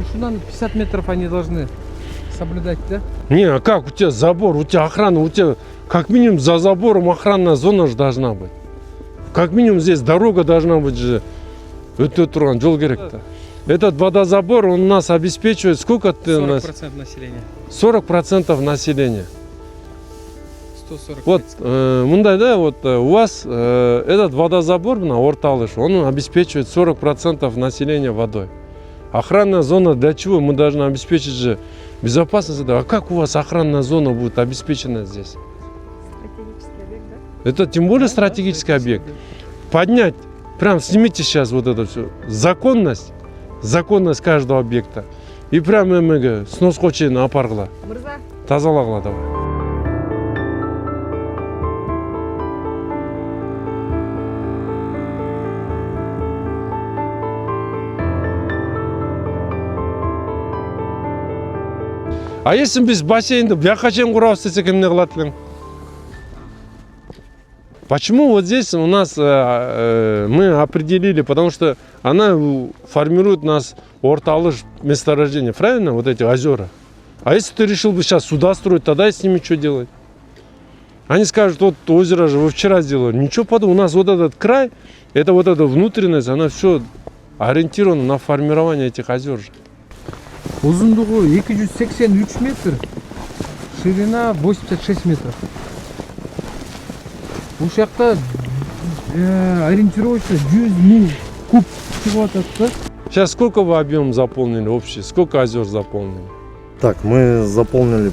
Ушунан 50 метров они должны соблюдать, да? Не, а как у тебя забор, у тебя охрана, у тебя как минимум за забором охранная зона же должна быть. Как минимум здесь дорога должна быть же. Этот жол керек-то. Этот водозабор, он нас обеспечивает сколько ты 40% населения. 40% населения. 140. Вот, мындай, да, вот у вас этот водозабор на Орталыш, он обеспечивает 40% населения водой. Охранная зона для чего? Мы должны обеспечить же безопасность. А как у вас охранная зона будет обеспечена здесь? Стратегический объект, да? Это тем более стратегический объект. Поднять, прям снимите сейчас вот это все. Законность каждого объекта. И прям снос хочет на апаргла. Мырза. Тазалагла давай. А если без бассейна, я хочу кураться, кем не гладким. Почему вот здесь у нас мы определили, потому что она формирует нас Орталыш месторождение, правильно, вот эти озера. А если ты решил бы сейчас сюда строить, тогда с ними что делать? Они скажут, вот озеро же вы вчера сделали. Ничего подобного, у нас вот этот край, это вот эта внутренность, она все ориентирована на формирование этих озер же. Узундугу 283 метр, ширина 86 метров. Бұл жақта ориентировочно 100 000 куб чего-то. Сейчас сколько вы объем заполнили общий? Сколько озер заполнили? Так, мы заполнили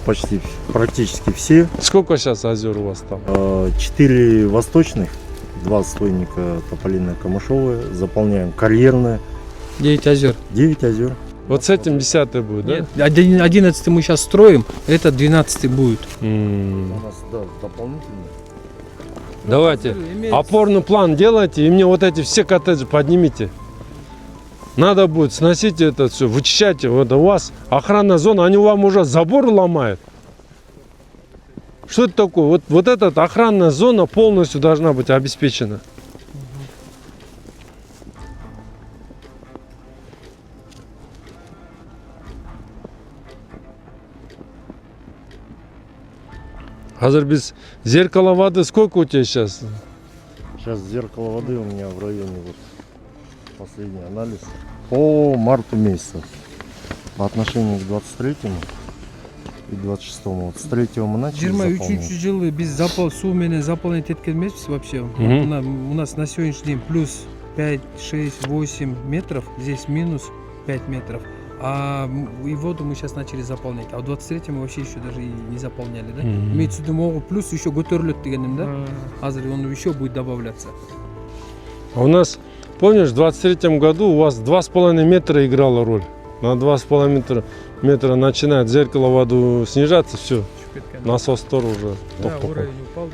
практически все. Сколько сейчас озер у вас там? 4 восточных, 2 стойника тополиное камышовое, заполняем карьерное. 9 озер. 9 озер. Вот с этим 10 будет, да? Нет, 11 мы сейчас строим, это 12 будет. У нас, да, дополнительно. Давайте опорный план делайте и мне вот эти все коттеджи поднимите. Надо будет сносить это все, вычищайте. Вот у вас охранная зона, они вам уже забор ломают. Что это такое? Вот эта охранная зона полностью должна быть обеспечена. Азер без зеркала воды сколько у тебя сейчас? Сейчас зеркало воды у меня в районе, вот последний анализ, по марту месяца. По отношению к 23-му и 26-му. Вот с 3-го мы начали 23 жылы біз су менен заполнять еткен емеспіз вообще. У нас на сегодняшний день плюс 5, 6, 8 метров, здесь минус 5 метров. И воду мы сейчас начали заполнять. А в 23-м мы вообще еще даже и не заполняли, да? Имеется в виду, плюс еще көтерілет дегенім, да? Азыр он еще будет добавляться. А у нас, помнишь, в 23-м году у вас 2,5 метра играла роль. На 2,5 метра начинает зеркало воду снижаться, все. Насос тоже уже. Да, уровень упал.